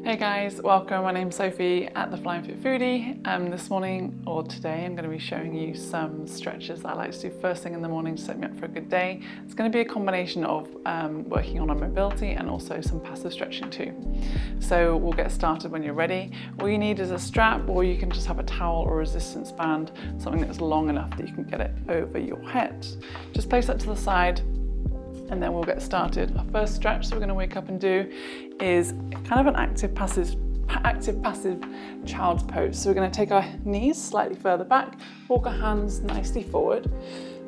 Hey guys, welcome. My name's Sophie at the Flying Fit Foodie. This morning, or today, I'm going to be showing you some stretches that I like to do first thing in the morning to set me up for a good day. It's going to be a combination of working on our mobility and also some passive stretching too. So we'll get started when you're ready. All you need is a strap, or you can just have a towel or resistance band, something that's long enough that you can get it over your head. Just place that to the side, and then we'll get started. Our first stretch that we're going to wake up and do is kind of an active passive child's pose. So we're going to take our knees slightly further back, walk our hands nicely forward,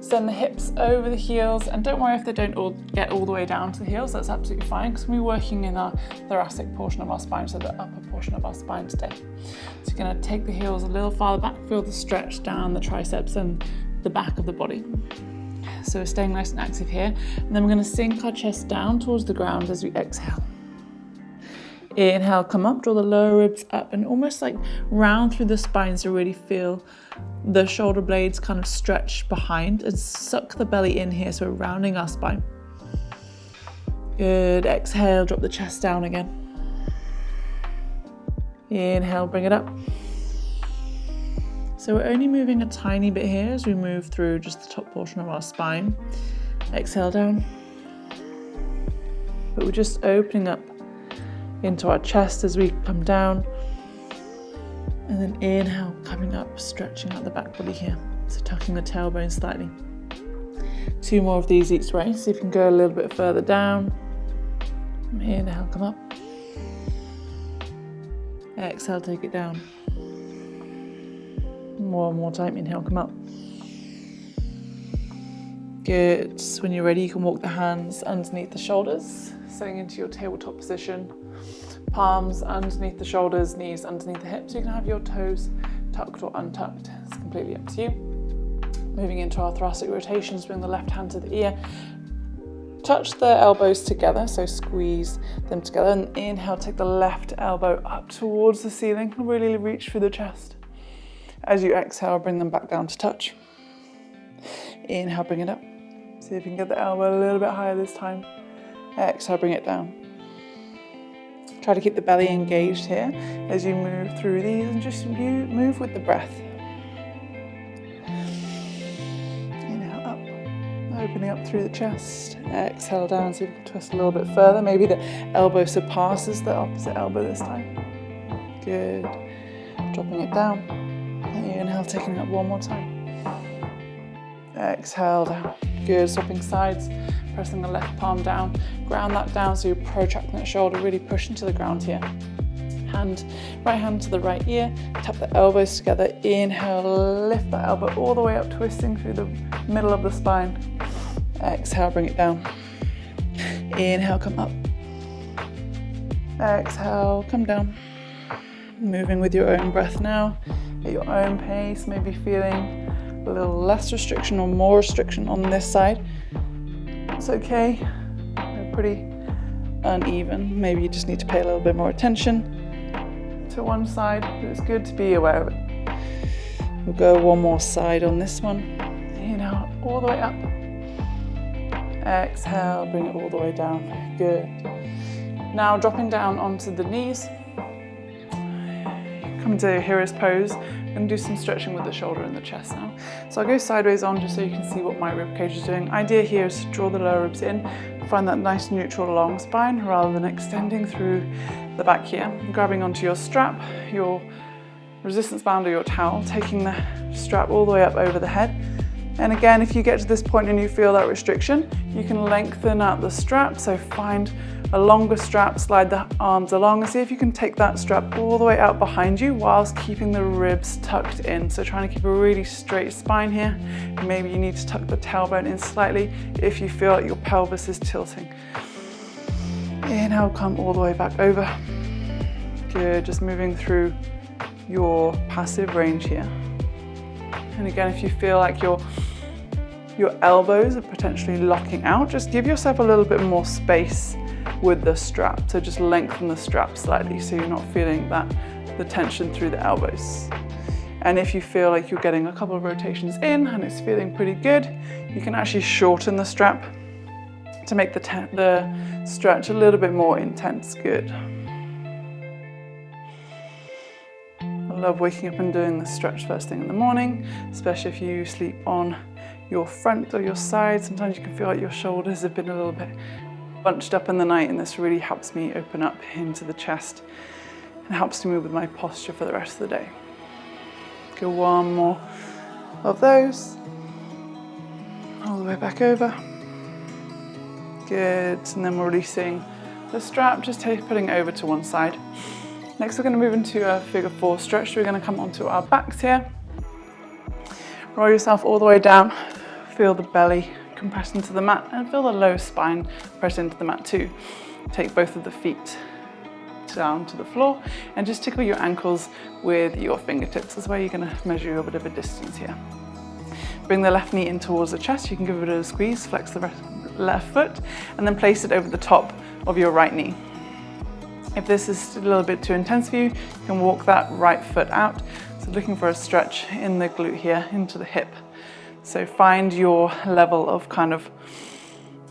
send the hips over the heels, and don't worry if they don't all get all the way down to the heels, that's absolutely fine because we're working in our thoracic portion of our spine, so the upper portion of our spine today. So you're going to take the heels a little farther back, feel the stretch down the triceps and the back of the body. So we're staying nice and active here, and then we're going to sink our chest down towards the ground as we exhale. Inhale, come up, draw the lower ribs up and almost like round through the spine, so really feel the shoulder blades kind of stretch behind, and suck the belly in here, so we're rounding our spine. Good, exhale, drop the chest down again. Inhale, bring it up. So we're only moving a tiny bit here as we move through just the top portion of our spine. Exhale down. But we're just opening up into our chest as we come down. And then inhale, coming up, stretching out the back body here. So tucking the tailbone slightly. 2 more of these each way. See if you can go a little bit further down. Inhale, come up. Exhale, take it down. One more time, inhale, come up. Good. When you're ready, you can walk the hands underneath the shoulders, setting into your tabletop position. Palms underneath the shoulders, knees underneath the hips. You can have your toes tucked or untucked. It's completely up to you. Moving into our thoracic rotations, bring the left hand to the ear. Touch the elbows together, so squeeze them together. And inhale, take the left elbow up towards the ceiling. Really reach through the chest. As you exhale, bring them back down to touch. Inhale, bring it up. See if you can get the elbow a little bit higher this time. Exhale, bring it down. Try to keep the belly engaged here as you move through these, and just move with the breath. Inhale up, opening up through the chest. Exhale down, so you can twist a little bit further. Maybe the elbow surpasses the opposite elbow this time. Good. Dropping it down. Inhale, taking it up one more time. Exhale down. Good, swapping sides, pressing the left palm down. Ground that down so you're protracting that shoulder, really push into the ground here. Right hand to the right ear, tap the elbows together. Inhale, lift that elbow all the way up, twisting through the middle of the spine. Exhale, bring it down. Inhale, come up. Exhale, come down. Moving with your own breath now. At your own pace, maybe feeling a little less restriction or more restriction on this side. It's okay, they're pretty uneven. Maybe you just need to pay a little bit more attention to one side, but it's good to be aware of it. We'll go one more side on this one. Inhale, all the way up. Exhale, bring it all the way down. Good. Now dropping down onto the knees. Come to hero's pose and do some stretching with the shoulder and the chest now. So I'll go sideways on just so you can see what my rib cage is doing. Idea here is to draw the lower ribs in, find that nice neutral long spine rather than extending through the back here. Grabbing onto your strap, your resistance band or your towel, taking the strap all the way up over the head. And again, if you get to this point and you feel that restriction, you can lengthen out the strap. So find a longer strap, slide the arms along and see if you can take that strap all the way out behind you whilst keeping the ribs tucked in. So trying to keep a really straight spine here. Maybe you need to tuck the tailbone in slightly if you feel like your pelvis is tilting. Inhale, come all the way back over. Good, just moving through your passive range here. And again, if you feel like your elbows are potentially locking out, just give yourself a little bit more space with the strap. So just lengthen the strap slightly so you're not feeling the tension through the elbows. And if you feel like you're getting a couple of rotations in and it's feeling pretty good, you can actually shorten the strap to make the stretch a little bit more intense. Good. love waking up and doing this stretch first thing in the morning, especially if you sleep on your front or your side. Sometimes you can feel like your shoulders have been a little bit bunched up in the night, and this really helps me open up into the chest and helps me move with my posture for the rest of the day. Go one more of those, all the way back over. Good, and then we're releasing the strap, just putting it over to one side. Next we're going to move into a figure 4 stretch. We're going to come onto our backs here. Roll yourself all the way down, feel the belly compress into the mat and feel the low spine press into the mat too. Take both of the feet down to the floor and just tickle your ankles with your fingertips. That's where you're going to measure a bit of a distance here. Bring the left knee in towards the chest. You can give it a squeeze, flex the left foot and then place it over the top of your right knee. If this is a little bit too intense for you, you can walk that right foot out. So looking for a stretch in the glute here into the hip. So find your level of kind of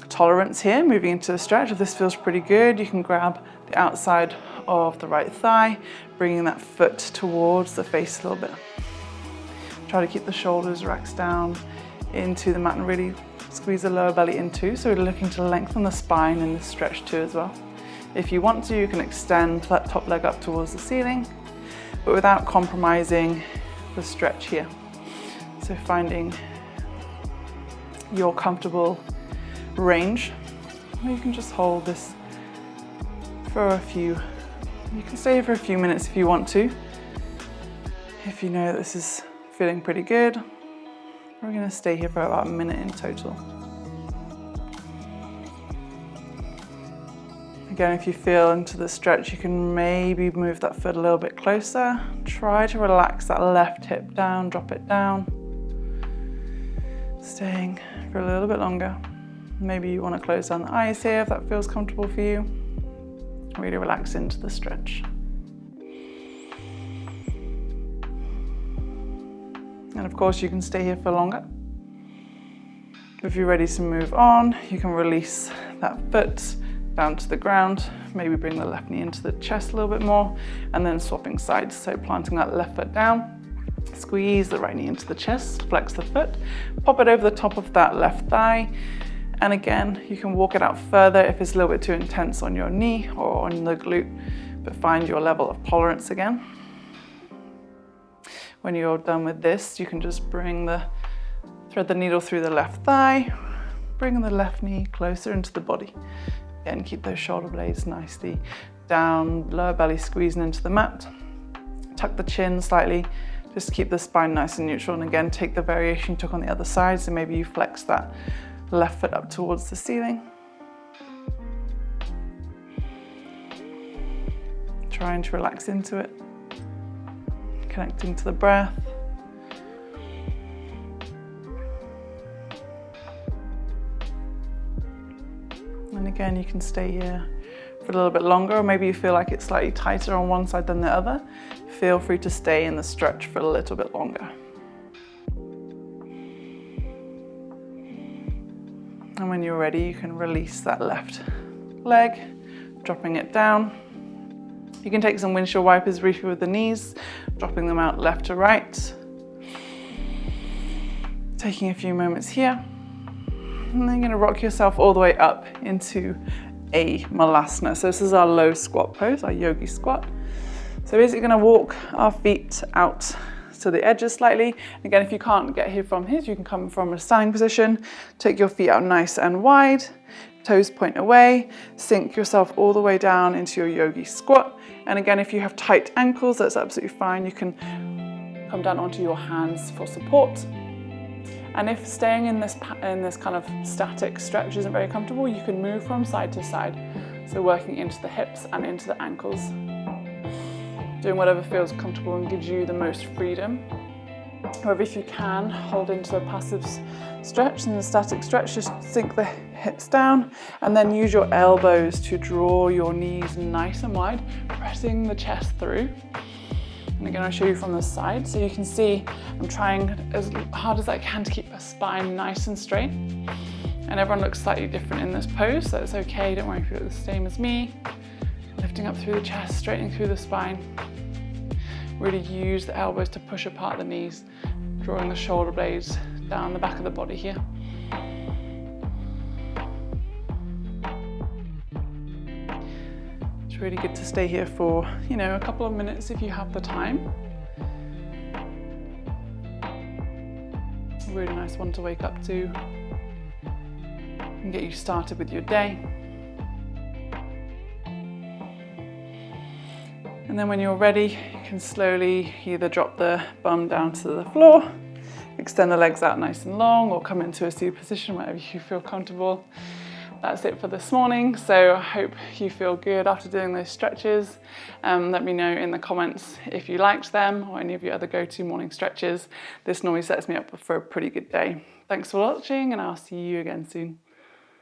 tolerance here, moving into the stretch. If this feels pretty good, you can grab the outside of the right thigh, bringing that foot towards the face a little bit. Try to keep the shoulders relaxed down into the mat and really squeeze the lower belly in too. So we're looking to lengthen the spine in this stretch too as well. If you want to, you can extend that top leg up towards the ceiling, but without compromising the stretch here. So finding your comfortable range. Or you can just hold this for you can stay here for a few minutes if you want to. If you know this is feeling pretty good, we're going to stay here for about a minute in total. Again, if you feel into the stretch, you can maybe move that foot a little bit closer. Try to relax that left hip down, drop it down. Staying for a little bit longer. Maybe you want to close down the eyes here if that feels comfortable for you. Really relax into the stretch. And of course, you can stay here for longer. If you're ready to move on, you can release that foot down to the ground, maybe bring the left knee into the chest a little bit more, and then swapping sides. So planting that left foot down, squeeze the right knee into the chest, flex the foot, pop it over the top of that left thigh. And again, you can walk it out further if it's a little bit too intense on your knee or on the glute, but find your level of tolerance again. When you're done with this, you can just thread the needle through the left thigh, bring the left knee closer into the body. Again, keep those shoulder blades nicely down, lower belly squeezing into the mat. Tuck the chin slightly, just keep the spine nice and neutral. And again, take the variation you took on the other side. So maybe you flex that left foot up towards the ceiling. Trying to relax into it. Connecting to the breath. And again, you can stay here for a little bit longer, or maybe you feel like it's slightly tighter on one side than the other. Feel free to stay in the stretch for a little bit longer. And when you're ready, you can release that left leg, dropping it down. You can take some windshield wipers briefly with the knees, dropping them out left to right. Taking a few moments here. And then you're going to rock yourself all the way up into a malasana. So this is our low squat pose, our yogi squat. So basically going to walk our feet out to the edges slightly. Again, if you can't get here from here, you can come from a standing position. Take your feet out nice and wide, toes point away, sink yourself all the way down into your yogi squat. And again, if you have tight ankles, that's absolutely fine. You can come down onto your hands for support. And if staying in this kind of static stretch isn't very comfortable, you can move from side to side. So working into the hips and into the ankles. Doing whatever feels comfortable and gives you the most freedom. However, if you can, hold into a passive stretch and a static stretch, just sink the hips down and then use your elbows to draw your knees nice and wide, pressing the chest through. And again, I'll show you from the side. So you can see I'm trying as hard as I can to keep the spine nice and straight. And everyone looks slightly different in this pose, so it's okay. Don't worry if you look the same as me. Lifting up through the chest, straightening through the spine. Really use the elbows to push apart the knees, drawing the shoulder blades down the back of the body here. It's really good to stay here for, a couple of minutes if you have the time. A really nice one to wake up to and get you started with your day. And then when you're ready, you can slowly either drop the bum down to the floor, extend the legs out nice and long, or come into a seated position, wherever you feel comfortable. That's it for this morning. So I hope you feel good after doing those stretches. Let me know in the comments if you liked them or any of your other go-to morning stretches. This normally sets me up for a pretty good day. Thanks for watching, and I'll see you again soon.